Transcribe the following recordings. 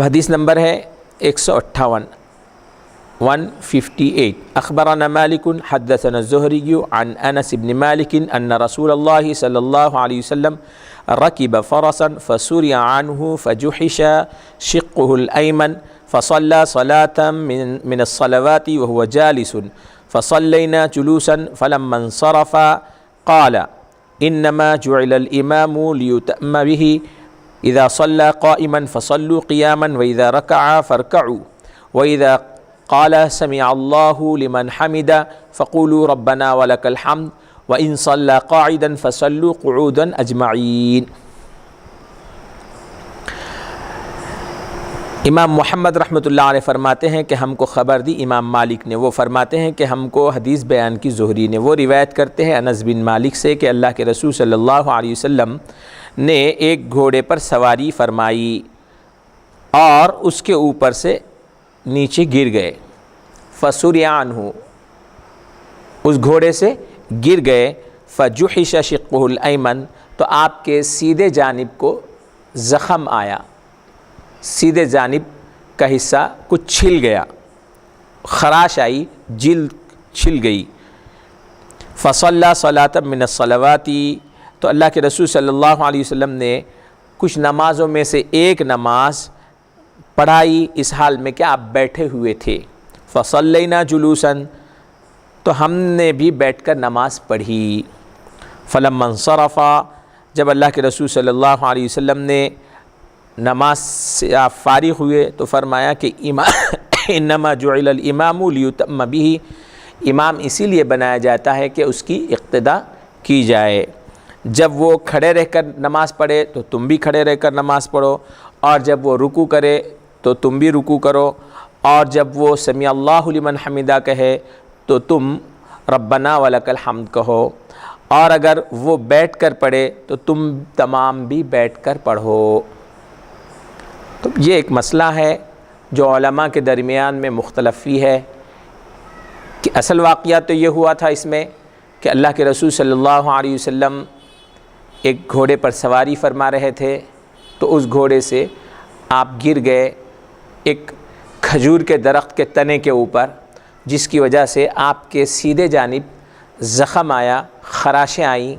حدیث نمبر ہے 158 158 اخبرنا مالک حدثنا الزهري عن انس بن مالك ان رسول الله صلى الله عليه وسلم ركب فرسا فسرع عنه فجحش شقه الايمن فصلى صلاة من الصلوات وهو جالس فصلينا جلوسا فلما انصرف قال انما جعل الامام ليؤتم به اذا صلى قائما فصلوا قياما واذا ركع فاركعوا واذا قال سمع الله لمن حمد فقولوا ربنا ولك الحمد وان صلى قاعدا فصلوا قعودا اجمعین۔ امام محمد رحمۃ اللہ علیہ فرماتے ہیں کہ ہم کو خبر دی امام مالک نے، وہ فرماتے ہیں کہ ہم کو حدیث بیان کی زہری نے، وہ روایت کرتے ہیں انس بن مالک سے کہ اللہ کے رسول صلی اللہ علیہ وسلم نے ایک گھوڑے پر سواری فرمائی اور اس کے اوپر سے نیچے گر گئے، فسرع عنہ، اس گھوڑے سے گر گئے، فجحش شقہ الایمن، تو آپ کے سیدھے جانب کو زخم آیا، سیدھے جانب کا حصہ کچھ چھل گیا، خراش آئی، جلد چھل گئی۔ فصلی صلاۃ من الصلوات، تو اللہ کے رسول صلی اللہ علیہ وسلم نے کچھ نمازوں میں سے ایک نماز پڑھائی اس حال میں کہ آپ بیٹھے ہوئے تھے۔ فصلینا جلوسا، تو ہم نے بھی بیٹھ کر نماز پڑھی۔ فلما انصرف، جب اللہ کے رسول صلی اللہ علیہ وسلم نے نماز سے آپ فارغ ہوئے تو فرمایا کہ انما جعل الامام لیؤتم بہ، امام اسی لیے بنایا جاتا ہے کہ اس کی اقتداء کی جائے۔ جب وہ کھڑے رہ کر نماز پڑھے تو تم بھی کھڑے رہ کر نماز پڑھو، اور جب وہ رکوع کرے تو تم بھی رکوع کرو، اور جب وہ سمیع اللہ لمن حمدہ کہے تو تم ربنا ولک الحمد کہو، اور اگر وہ بیٹھ کر پڑھے تو تم تمام بھی بیٹھ کر پڑھو۔ تو یہ ایک مسئلہ ہے جو علماء کے درمیان میں مختلفی ہے کہ اصل واقعہ تو یہ ہوا تھا اس میں کہ اللہ کے رسول صلی اللہ علیہ وسلم ایک گھوڑے پر سواری فرما رہے تھے، تو اس گھوڑے سے آپ گر گئے ایک کھجور کے درخت کے تنے کے اوپر، جس کی وجہ سے آپ کے سیدھے جانب زخم آیا، خراشیں آئیں،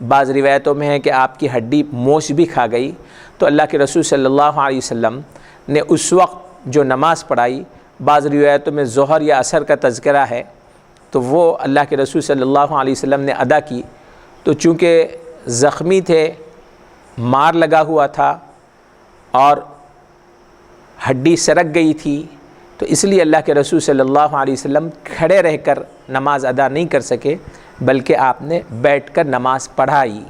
بعض روایتوں میں ہے کہ آپ کی ہڈی موچ بھی کھا گئی۔ تو اللہ کے رسول صلی اللہ علیہ وسلم نے اس وقت جو نماز پڑھائی، بعض روایتوں میں ظہر یا عصر کا تذکرہ ہے، تو وہ اللہ کے رسول صلی اللہ علیہ وسلم نے ادا کی۔ تو چونکہ زخمی تھے، مار لگا ہوا تھا اور ہڈی سرک گئی تھی، تو اس لیے اللہ کے رسول صلی اللہ علیہ وسلم کھڑے رہ کر نماز ادا نہیں کر سکے، بلکہ آپ نے بیٹھ کر نماز پڑھائی۔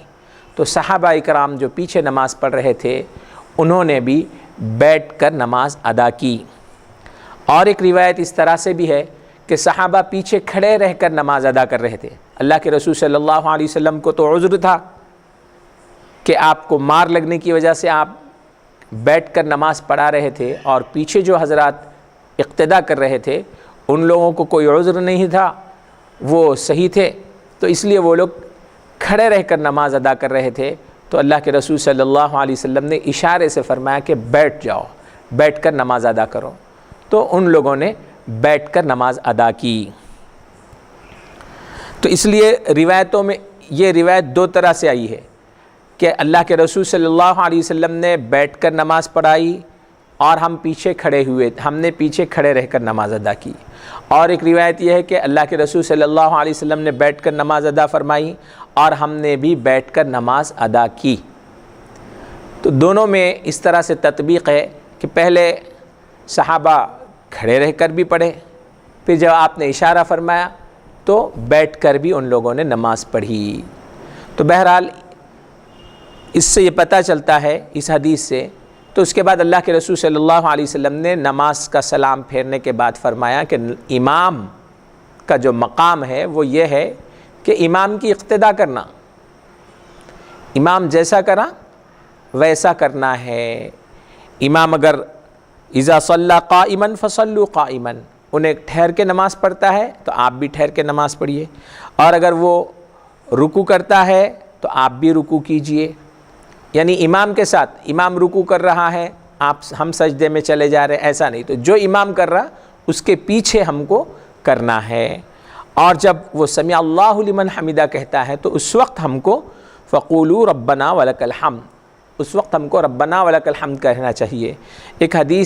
تو صحابہ اکرام جو پیچھے نماز پڑھ رہے تھے انہوں نے بھی بیٹھ کر نماز ادا کی۔ اور ایک روایت اس طرح سے بھی ہے کہ صحابہ پیچھے کھڑے رہ کر نماز ادا کر رہے تھے۔ اللہ کے رسول صلی اللہ علیہ وسلم کو تو عذر تھا کہ آپ کو مار لگنے کی وجہ سے آپ بیٹھ کر نماز پڑھا رہے تھے، اور پیچھے جو حضرات اقتداء کر رہے تھے ان لوگوں کو کوئی عذر نہیں تھا، وہ صحیح تھے، تو اس لیے وہ لوگ کھڑے رہ کر نماز ادا کر رہے تھے۔ تو اللہ کے رسول صلی اللہ علیہ وسلم نے اشارے سے فرمایا کہ بیٹھ جاؤ، بیٹھ کر نماز ادا کرو، تو ان لوگوں نے بیٹھ کر نماز ادا کی۔ تو اس لیے روایتوں میں یہ روایت دو طرح سے آئی ہے کہ اللہ کے رسول صلی اللہ علیہ وسلم نے بیٹھ کر نماز پڑھائی اور ہم پیچھے کھڑے ہوئے، ہم نے پیچھے کھڑے رہ کر نماز ادا کی۔ اور ایک روایت یہ ہے کہ اللہ کے رسول صلی اللہ علیہ وسلم نے بیٹھ کر نماز ادا فرمائی اور ہم نے بھی بیٹھ کر نماز ادا کی۔ تو دونوں میں اس طرح سے تطبیق ہے کہ پہلے صحابہ کھڑے رہ کر بھی پڑھے، پھر جب آپ نے اشارہ فرمایا تو بیٹھ کر بھی ان لوگوں نے نماز پڑھی۔ تو بہرحال اس سے یہ پتہ چلتا ہے اس حدیث سے۔ تو اس کے بعد اللہ کے رسول صلی اللہ علیہ وسلم نے نماز کا سلام پھیرنے کے بعد فرمایا کہ امام کا جو مقام ہے وہ یہ ہے کہ امام کی اقتداء کرنا، امام جیسا کرا ویسا کرنا ہے۔ امام اگر اذا صلی قائما فصلوا قائما، انہیں ٹھہر کے نماز پڑھتا ہے تو آپ بھی ٹھہر کے نماز پڑھیے، اور اگر وہ رکوع کرتا ہے تو آپ بھی رکوع کیجئے۔ یعنی امام کے ساتھ، امام رکوع کر رہا ہے ہم سجدے میں چلے جا رہے ہیں، ایسا نہیں. تو جو امام کر رہا اس کے پیچھے ہم کو کرنا ہے. اور جب وہ سمع اللہ لمن حمدہ کہتا ہے تو اس وقت ہم کو فقولوا ربنا ولک الحمد، اس وقت ہم کو ربنا ولک الحمد کہنا چاہیے. ایک حدیث